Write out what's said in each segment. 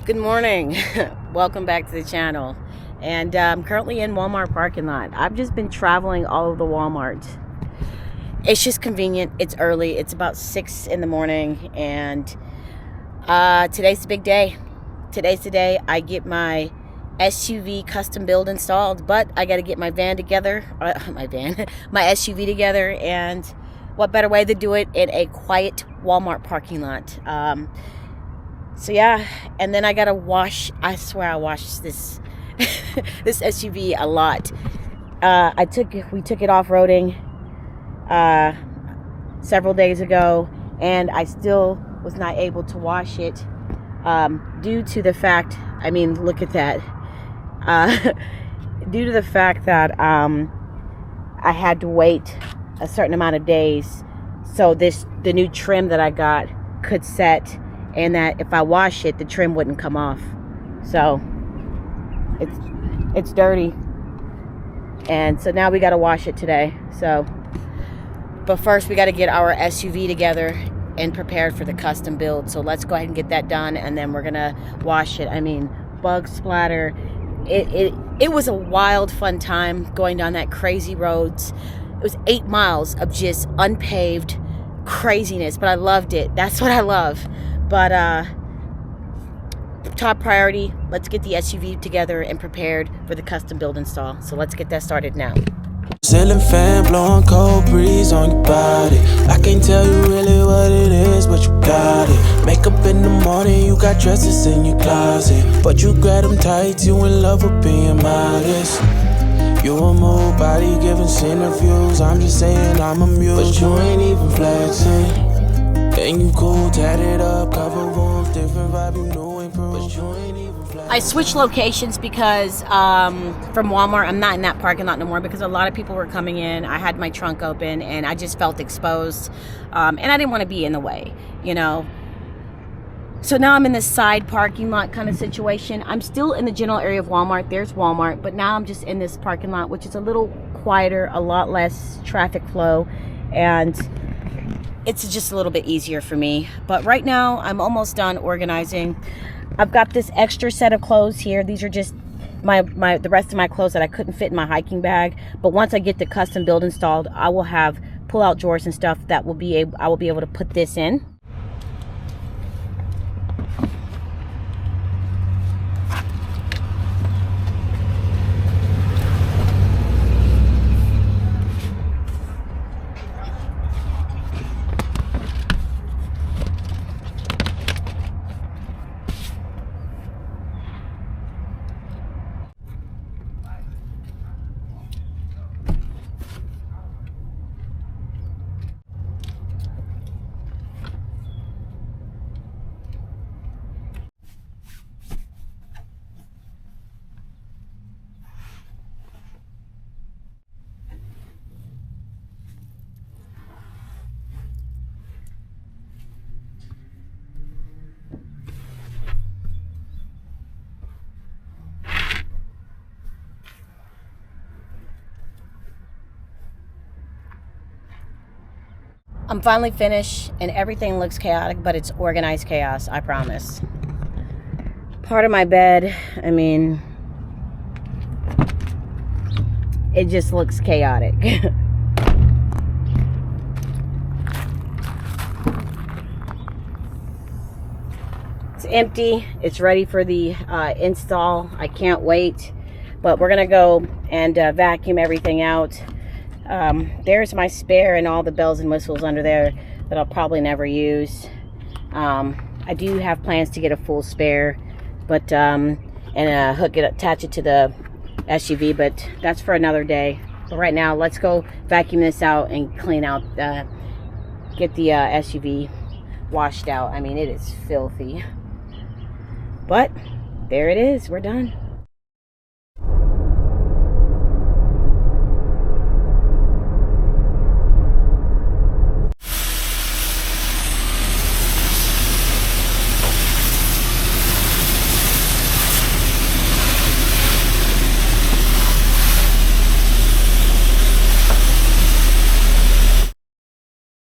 Good morning. Welcome back to the channel. And I'm currently in Walmart parking lot. I've just been traveling all over the Walmart. It's just convenient. It's early. It's about 6 in the morning. And today's the big day. Today's the day I get my SUV custom build installed. But I got to get my van together. My SUV together. And what better way to do it in a quiet Walmart parking lot. So yeah, and then I gotta wash. I swear I washed this this SUV a lot. We took it off-roading several days ago, and I still was not able to wash it due to the fact. I mean, look at that. Due to the fact that I had to wait a certain amount of days, so the new trim that I got could set. And that if I wash it, the trim wouldn't come off. So it's dirty. And so now we got to wash it today. So, but first we got to get our SUV together and prepared for the custom build. So let's go ahead and get that done, and then we're gonna wash it. I mean, bug splatter. It was a wild, fun time going down that crazy roads. It was 8 miles of just unpaved craziness, but I loved it. That's what I love. But top priority, let's get the SUV together and prepared for the custom build install. So let's get that started now. Ceiling fan blowing cold breeze on your body. I can't tell you really what it is, but you got it. Makeup in the morning, you got dresses in your closet, but you grab them tight, you in love with being modest. You a move body giving interviews, I'm just saying I'm amused, but you ain't even flexing. And you cool, tatted up, cover wounds, different vibe, you know improve, but you ain't even flat. I switched locations because from Walmart, I'm not in that parking lot no more because a lot of people were coming in. I had my trunk open and I just felt exposed, and I didn't want to be in the way, you know. So now I'm in this side parking lot kind of situation. I'm still in the general area of Walmart. There's Walmart, but now I'm just in this parking lot, which is a little quieter, a lot less traffic flow, and it's just a little bit easier for me. But right now I'm almost done organizing. I've got this extra set of clothes here. These are just the rest of my clothes that I couldn't fit in my hiking bag. But once I get the custom build installed, I will have pull-out drawers and stuff that I will be able to put this in. I'm finally finished and everything looks chaotic, but it's organized chaos, I promise. Part of my bed, I mean, it just looks chaotic. It's empty. It's ready for the install. I can't wait. But we're gonna go and vacuum everything out. There's my spare and all the bells and whistles under there that I'll probably never use. I do have plans to get a full spare, but and attach it to the SUV, but that's for another day. But right now, let's go vacuum this out and clean out, get the SUV washed out. I mean, it is filthy, but there it is. We're done.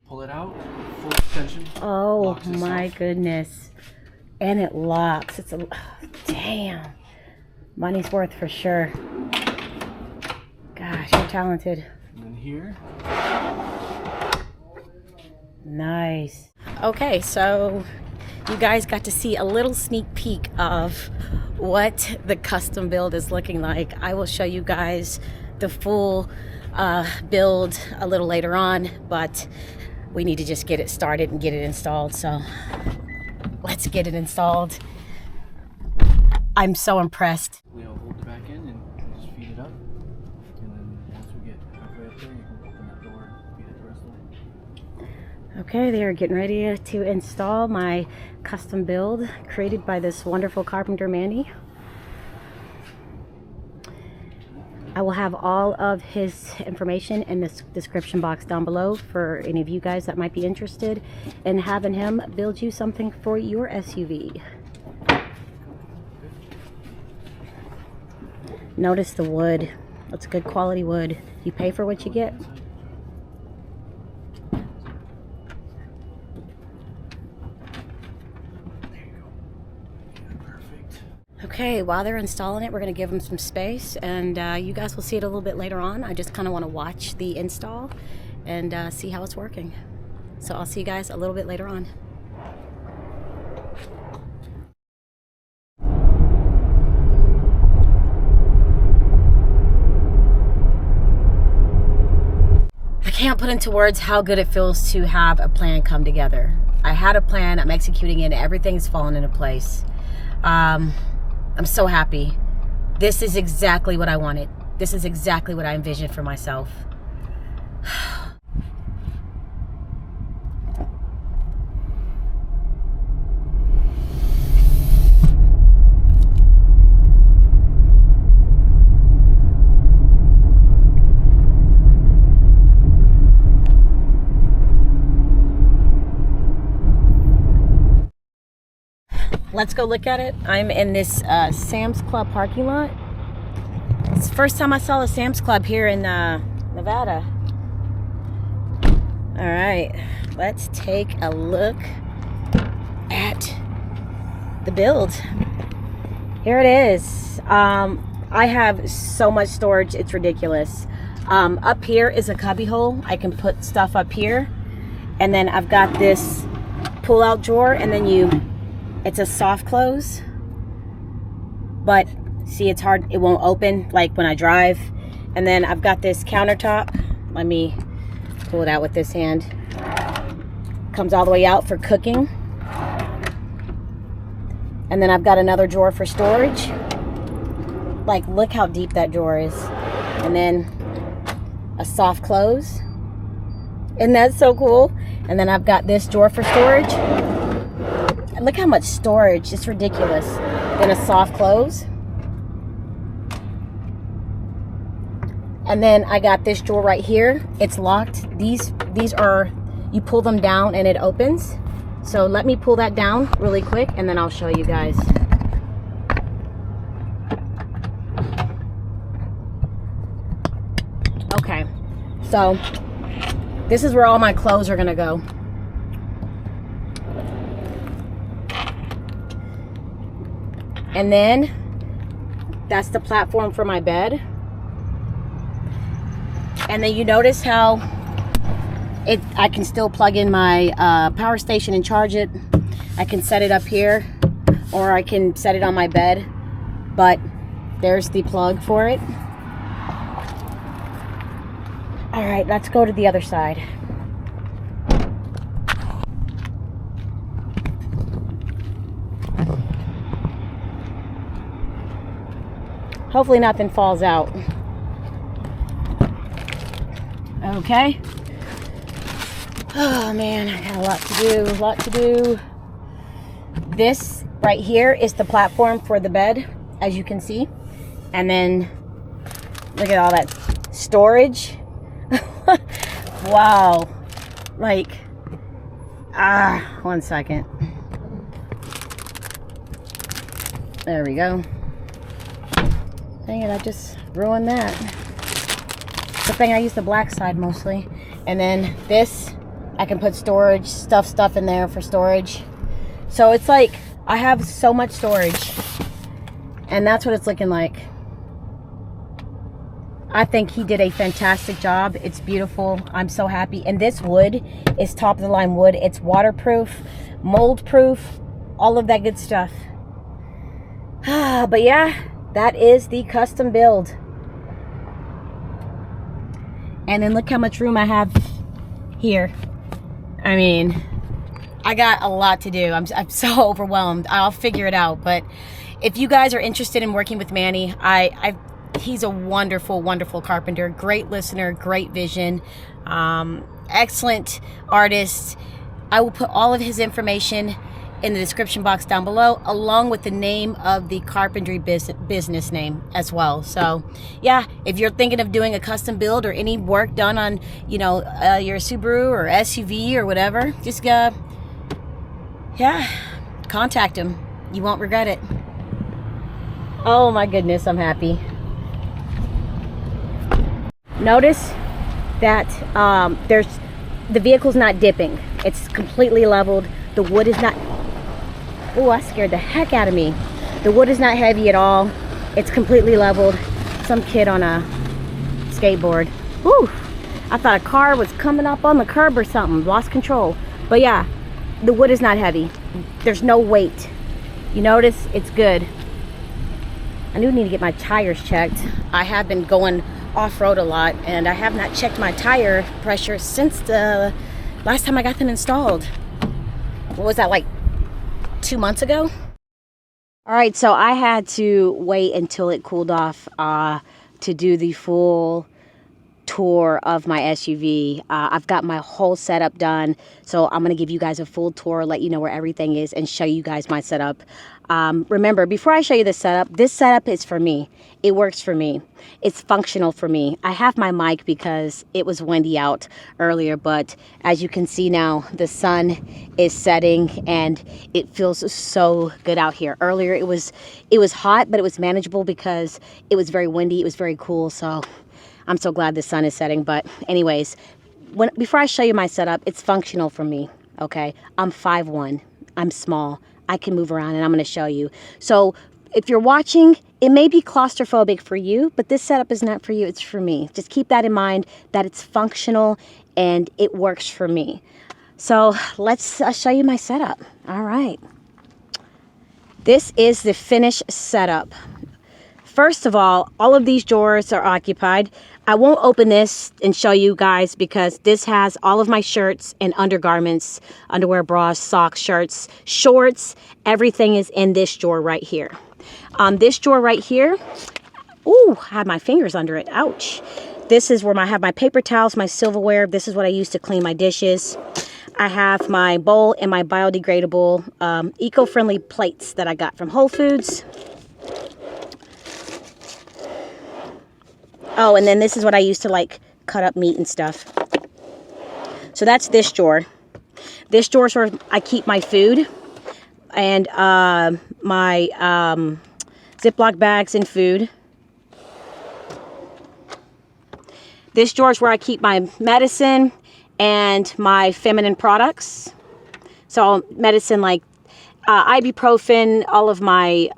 Pull it out, full extension. Oh my goodness. And it locks. It's a damn. Money's worth for sure. Gosh, you're talented. And then here. Nice. Okay, so you guys got to see a little sneak peek of what the custom build is looking like. I will show you guys the full build a little later on, but we need to just get it started and get it installed. So let's get it installed. I'm so impressed. We'll hold the back end and just feed it up. And then once we get halfway up there, you can open that door and feed it the rest of the way. Okay, they are getting ready to install my custom build created by this wonderful Carpenter-Manny. I will have all of his information in this description box down below for any of you guys that might be interested in having him build you something for your SUV. Notice the wood. It's good quality wood. You pay for what you get. Okay, while they're installing it, we're going to give them some space, and you guys will see it a little bit later on. I just kind of want to watch the install and see how it's working. So I'll see you guys a little bit later on. I can't put into words how good it feels to have a plan come together. I had a plan, I'm executing it, everything's fallen into place. I'm so happy. This is exactly what I wanted. This is exactly what I envisioned for myself. Let's go look at it. I'm in this Sam's Club parking lot. It's the first time I saw a Sam's Club here in Nevada. All right, let's take a look at the build. Here it is. I have so much storage, it's ridiculous. Up here is a cubby hole. I can put stuff up here. And then I've got this pull-out drawer, and then it's a soft close, but see, it's hard, it won't open like when I drive. And then I've got this countertop. Let me pull it out with this hand. Comes all the way out for cooking. And then I've got another drawer for storage. Like, look how deep that drawer is. And then a soft close. Isn't that so cool? And then I've got this drawer for storage. Look how much storage, it's ridiculous. Then a soft close. And then I got this drawer right here. It's locked. These are, you pull them down and it opens. So let me pull that down really quick and then I'll show you guys. Okay, so this is where all my clothes are gonna go. And then that's the platform for my bed. And then you notice how I can still plug in my power station and charge it. I can set it up here, or I can set it on my bed, but there's the plug for it. All right, let's go to the other side. Hopefully nothing falls out. Okay. Oh man, I got a lot to do. This right here is the platform for the bed, as you can see. And then look at all that storage. Wow. Like, 1 second. There we go. Dang it, I just ruined that. Good thing I use the black side mostly. And then this, I can put storage, stuff in there for storage. So it's like I have so much storage, and that's what it's looking like. I think he did a fantastic job. It's beautiful. I'm so happy. And this wood is top of the line wood. It's waterproof, mold proof, all of that good stuff. But yeah, that is the custom build. And then look how much room I have here. I mean, I got a lot to do. I'm so overwhelmed. I'll figure it out. But if you guys are interested in working with Manny, he's a wonderful, wonderful carpenter. Great listener, great vision, excellent artist. I will put all of his information in the description box down below, along with the name of the carpentry business name as well. So yeah, if you're thinking of doing a custom build or any work done on, you know, your Subaru or SUV or whatever, just yeah, contact him. You won't regret it. Oh my goodness, I'm happy. Notice that the vehicle's not dipping. It's completely leveled. The wood is not, oh, I scared the heck out of me. The wood is not heavy at all. It's completely leveled. Some kid on a skateboard. Whew, I thought a car was coming up on the curb or something. Lost control. But yeah, the wood is not heavy. There's no weight. You notice? It's good. I do need to get my tires checked. I have been going off-road a lot, and I have not checked my tire pressure since the last time I got them installed. What was that, like 2 months ago? All right, so I had to wait until it cooled off to do the full tour of my SUV. I've got my whole setup done, so I'm gonna give you guys a full tour, let you know where everything is, and show you guys my setup. Remember, before I show you this setup is for me. It works for me. It's functional for me. I have my mic because it was windy out earlier, but as you can see now, the sun is setting and it feels so good out here. Earlier it was hot, but it was manageable because it was very windy. It was very cool, so I'm so glad the sun is setting. But anyways, before I show you my setup, it's functional for me, okay? I'm 5'1". I'm small. I can move around, and I'm going to show you. So if you're watching, it may be claustrophobic for you, but this setup is not for you. It's for me. Just keep that in mind, that it's functional and it works for me. So let's show you my setup. All right. This is the finished setup. First of all of these drawers are occupied. I won't open this and show you guys because this has all of my shirts and undergarments, underwear, bras, socks, shirts, shorts. Everything is in this drawer right here. This drawer right here, ooh, I had my fingers under it. Ouch. This is where I have my paper towels, my silverware. This is what I use to clean my dishes. I have my bowl and my biodegradable, eco-friendly plates that I got from Whole Foods. Oh, and then this is what I use to like cut up meat and stuff. So that's this drawer. This drawer is where I keep my food and my Ziploc bags and food. This drawer is where I keep my medicine and my feminine products. So medicine like ibuprofen, all of my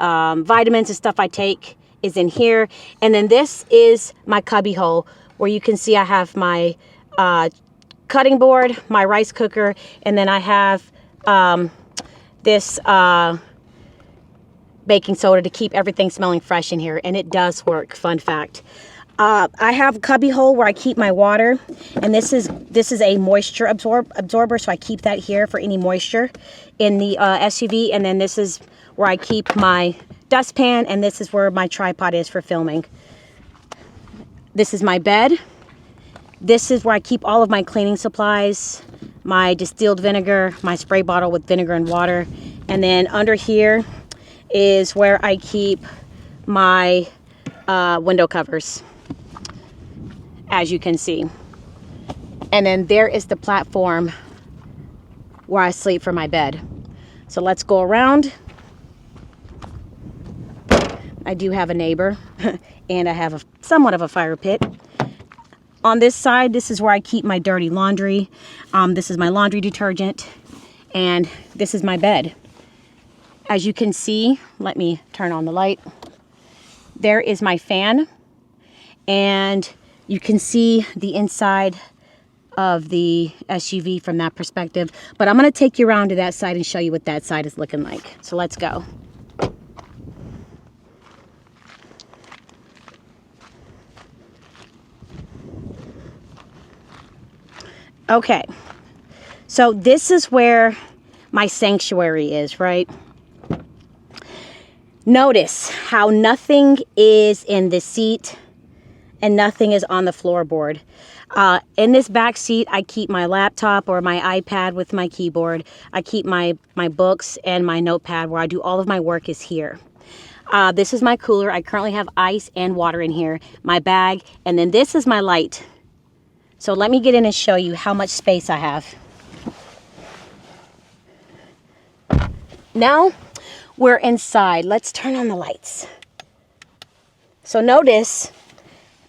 vitamins and stuff I take is in here. And then this is my cubby hole where you can see I have my cutting board, my rice cooker, and then I have this baking soda to keep everything smelling fresh in here, and it does work. Fun fact. I have a cubby hole where I keep my water, and this is a moisture absorber, so I keep that here for any moisture in the SUV. And then this is where I keep my dustpan, and this is where my tripod is for filming. This is my bed. This is where I keep all of my cleaning supplies, my distilled vinegar, my spray bottle with vinegar and water. And then under here is where I keep my window covers, as you can see. And then there is the platform where I sleep for my bed. So let's go around. I do have a neighbor and I have somewhat of a fire pit. On this side, this is where I keep my dirty laundry. This is my laundry detergent, and this is my bed. As you can see, let me turn on the light. There is my fan, and you can see the inside of the SUV from that perspective. But I'm going to take you around to that side and show you what that side is looking like. So let's go. Okay, so this is where my sanctuary is, right? Notice how nothing is in the seat and nothing is on the floorboard. In this back seat, I keep my laptop or my iPad with my keyboard. I keep my books and my notepad. Where I do all of my work is here. This is my cooler. I currently have ice and water in here. My bag, and then this is my light. So let me get in and show you how much space I have. Now we're inside. Let's turn on the lights. So notice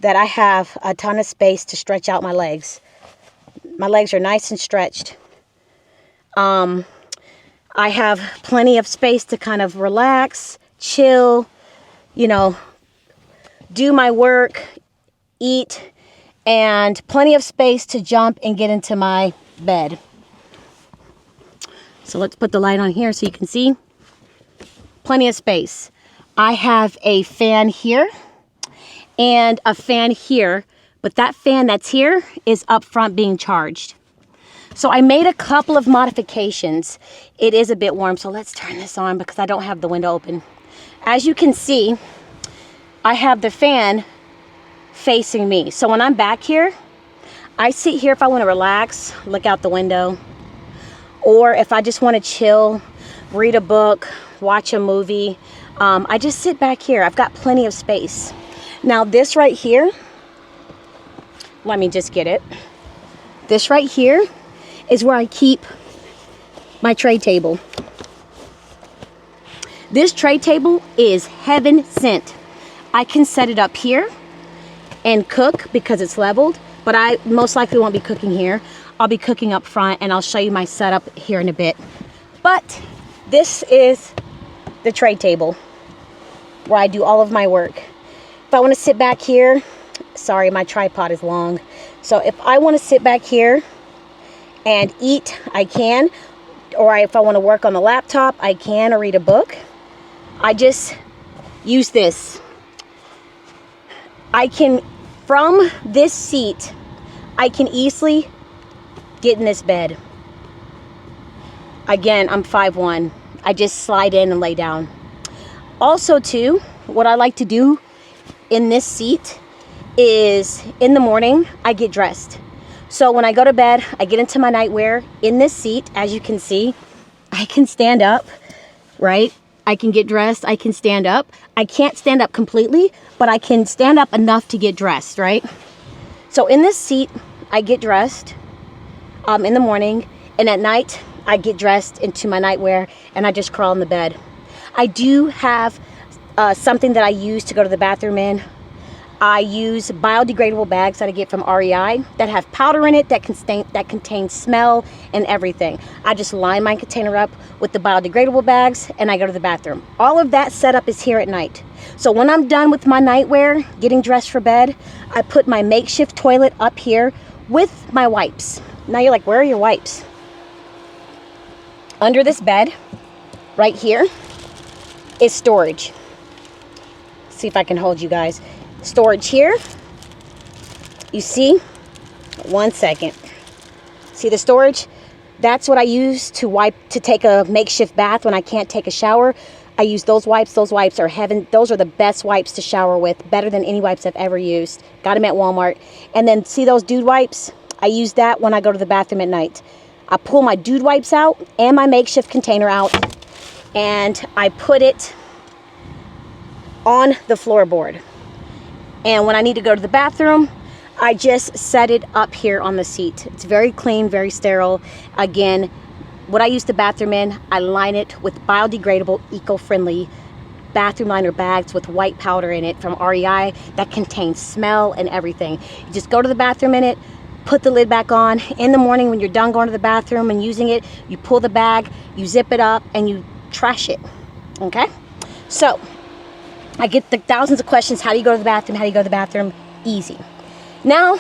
that I have a ton of space to stretch out my legs. My legs are nice and stretched. I have plenty of space to kind of relax, chill, you know, do my work, eat, and plenty of space to jump and get into my bed. So let's put the light on here so you can see. Plenty of space. I have a fan here and a fan here, but that fan that's here is up front being charged. So I made a couple of modifications. It is a bit warm, so let's turn this on because I don't have the window open. As you can see, I have the fan facing me. So when I'm back here, I sit here if I want to relax, look out the window, or if I just want to chill, read a book, watch a movie, I just sit back here. I've got plenty of space. Now this right here, let me just get it. This right here is where I keep my tray table. This tray table is heaven sent. I can set it up here and cook because it's leveled, but I most likely won't be cooking here. I'll be cooking up front, and I'll show you my setup here in a bit. But this is the tray table where I do all of my work. If I want to sit back here, sorry, my tripod is long. So if I want to sit back here and eat, I can. Or if I want to work on the laptop, I can, or read a book. I just use this. I can, from this seat, I can easily get in this bed. Again, I'm 5'1". I just slide in and lay down. Also too, what I like to do in this seat is in the morning, I get dressed. So when I go to bed, I get into my nightwear. In this seat, as you can see, I can stand up, right? I can get dressed, I can stand up. I can't stand up completely, but I can stand up enough to get dressed, right? So in this seat, I get dressed in the morning, and at night, I get dressed into my nightwear, and I just crawl in the bed. I do have something that I use to go to the bathroom in. I use biodegradable bags that I get from REI that have powder in it that contains smell and everything. I just line my container up with the biodegradable bags and I go to the bathroom. All of that setup is here at night. So when I'm done with my nightwear, getting dressed for bed, I put my makeshift toilet up here with my wipes. Now you're like, where are your wipes? Under this bed, right here, is storage. See if I can hold you guys. Storage here. You see? 1 second. See the storage? That's what I use to wipe, to take a makeshift bath when I can't take a shower. I use those wipes. Those wipes are heaven. Those are the best wipes to shower with. Better than any wipes I've ever used. Got them at Walmart. And then see those dude wipes? I use that when I go to the bathroom at night. I pull my dude wipes out and my makeshift container out, and I put it on the floorboard. And when I need to go to the bathroom, I just set it up here on the seat. It's very clean, very sterile. Again, what I use the bathroom in, I line it with biodegradable, eco-friendly bathroom liner bags with white powder in it from REI that contains smell and everything. You just go to the bathroom in it, put the lid back on. In the morning when you're done going to the bathroom and using it, you pull the bag, you zip it up, and you trash it. Okay, so I get the thousands of questions. How do you go to the bathroom? How do you go to the bathroom? Easy. Now,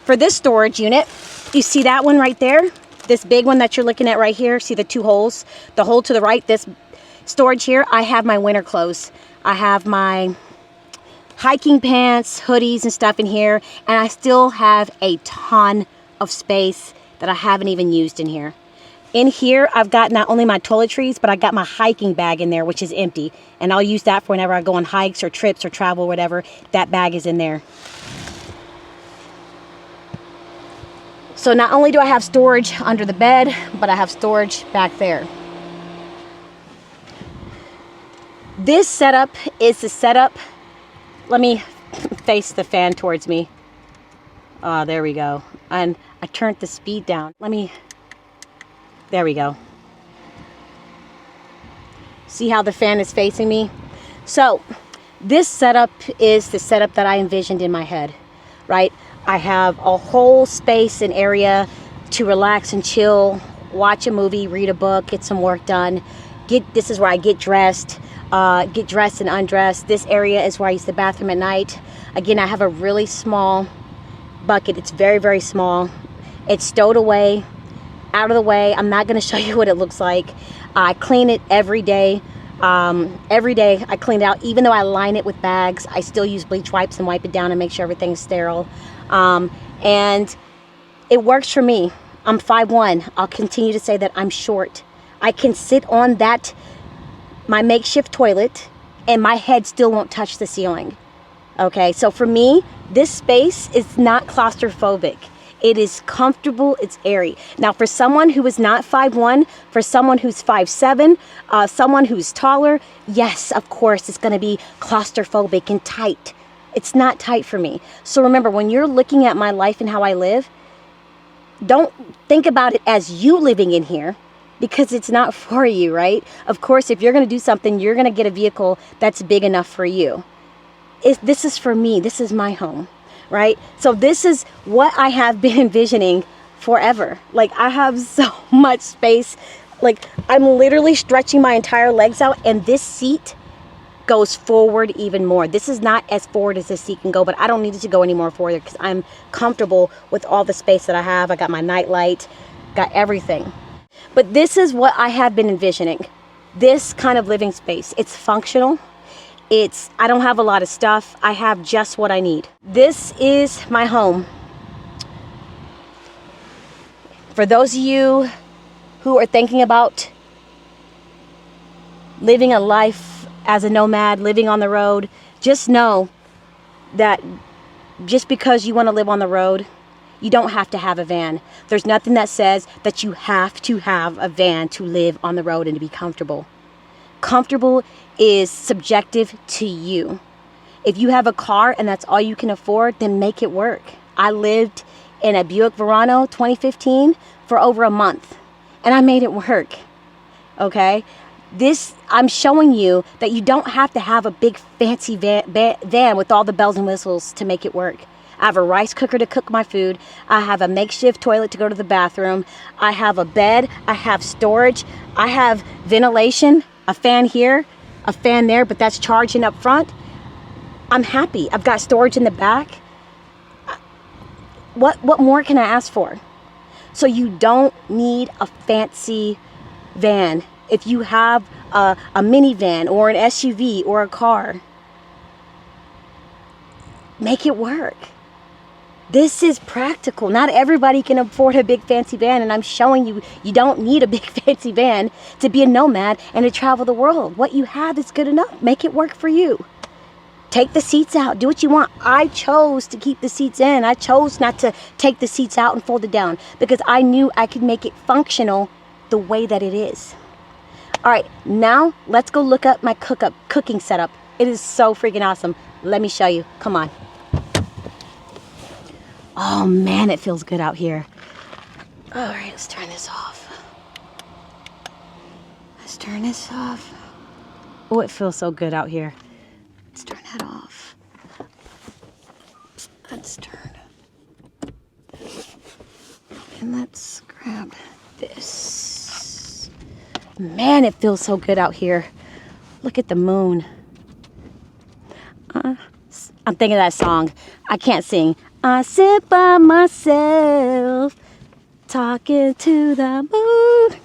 for this storage unit, you see that one right there? This big one that you're looking at right here. See the two holes? The hole to the right, this storage here, I have my winter clothes. I have my hiking pants, hoodies and stuff in here, and I still have a ton of space that I haven't even used in here. In here, I've got not only my toiletries, but I got my hiking bag in there, which is empty. And I'll use that for whenever I go on hikes or trips or travel, whatever. That bag is in there. So not only do I have storage under the bed, but I have storage back there. This setup is the setup. Let me face the fan towards me. Oh, there we go. And I turned the speed down. There we go. See how the fan is facing me? So this setup is the setup that I envisioned in my head, right? I have a whole space and area to relax and chill, watch a movie, read a book, get some work done. This is where I get dressed and undressed. This area is where I use the bathroom at night. Again, I have a really small bucket. It's very, very small. It's stowed away, out of the way. I'm not going to show you what it looks like. I clean it every day. Every day I clean it out. Even though I line it with bags, I still use bleach wipes and wipe it down and make sure everything's sterile. And it works for me. I'm 5'1". I'll continue to say that I'm short. I can sit on my makeshift toilet and my head still won't touch the ceiling. Okay, so for me, this space is not claustrophobic. It is comfortable, it's airy. Now for someone who is not 5'1", for someone who's 5'7", someone who's taller, yes, of course, it's gonna be claustrophobic and tight. It's not tight for me. So remember, when you're looking at my life and how I live, don't think about it as you living in here, because it's not for you, right? Of course, if you're gonna do something, you're gonna get a vehicle that's big enough for you. This is for me, this is my home. Right? So this is what I have been envisioning forever. Like, I have so much space. Like, I'm literally stretching my entire legs out, and this seat goes forward even more. This is not as forward as this seat can go, but I don't need it to go any more forward because I'm comfortable with all the space that I have. I got my night light, got everything. But this is what I have been envisioning. This kind of living space. It's functional. I don't have a lot of stuff. I have just what I need. This is my home. For those of you who are thinking about living a life as a nomad, living on the road, just know that just because you want to live on the road, you don't have to have a van. There's nothing that says that you have to have a van to live on the road and to be comfortable. Comfortable is subjective to you. If you have a car and that's all you can afford, then make it work. I lived in a Buick Verano 2015 for over a month and I made it work. Okay? I'm showing you that you don't have to have a big fancy van with all the bells and whistles to make it work. I have a rice cooker to cook my food. I have a makeshift toilet to go to the bathroom. I have a bed. I have storage. I have ventilation, a fan here, a fan there, but that's charging up front. I'm happy. I've got storage in the back. What more can I ask for? So you don't need a fancy van. If you have a minivan or an SUV or a car, make it work. This is practical. Not everybody can afford a big fancy van, and I'm showing you, you don't need a big fancy van to be a nomad and to travel the world. What you have is good enough. Make it work for you. Take the seats out. Do what you want. I chose to keep the seats in. I chose not to take the seats out and fold it down because I knew I could make it functional the way that it is. All right, now let's go look up my cooking setup. It is so freaking awesome. Let me show you. Come on. Oh man, it feels good out here. All right, let's turn this off. Let's turn this off. Oh, it feels so good out here. Let's turn that off. Let's turn. And let's grab this. Man, it feels so good out here. Look at the moon. I'm thinking of that song. I can't sing. I sit by myself, talking to the moon.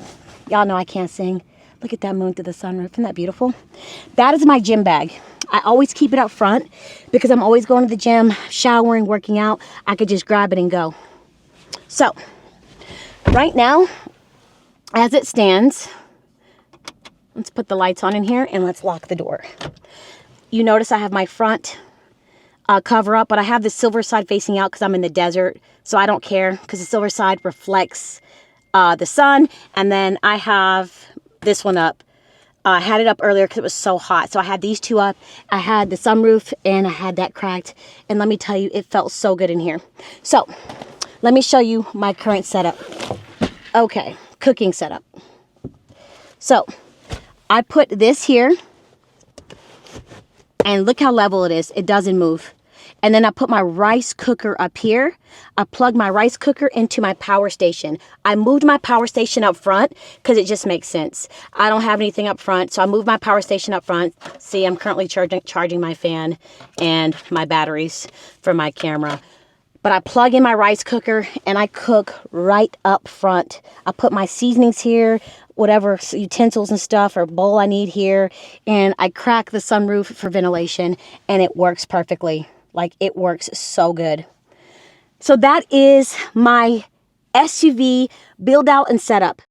Y'all know I can't sing. Look at that moon through the sunroof. Isn't that beautiful? That is my gym bag. I always keep it up front because I'm always going to the gym, showering, working out. I could just grab it and go. So, right now, as it stands, let's put the lights on in here and let's lock the door. You notice I have my front cover up, but I have the silver side facing out because I'm in the desert, so I don't care because the silver side reflects the sun. And then I have this one up. I had it up earlier because it was so hot, so I had these two up. I had the sunroof and I had that cracked, and let me tell you, it felt so good in here. So let me show you my current setup. Okay, cooking setup. So I put this here, and look how level it is. It doesn't move. And then I put my rice cooker up here. I plug my rice cooker into my power station. I moved my power station up front because it just makes sense. I don't have anything up front, so I moved my power station up front. See, I'm currently charging my fan and my batteries for my camera. But I plug in my rice cooker and I cook right up front. I put my seasonings here, whatever utensils and stuff or bowl I need here, and I crack the sunroof for ventilation, and it works perfectly. Like, it works so good. So that is my SUV build out and setup.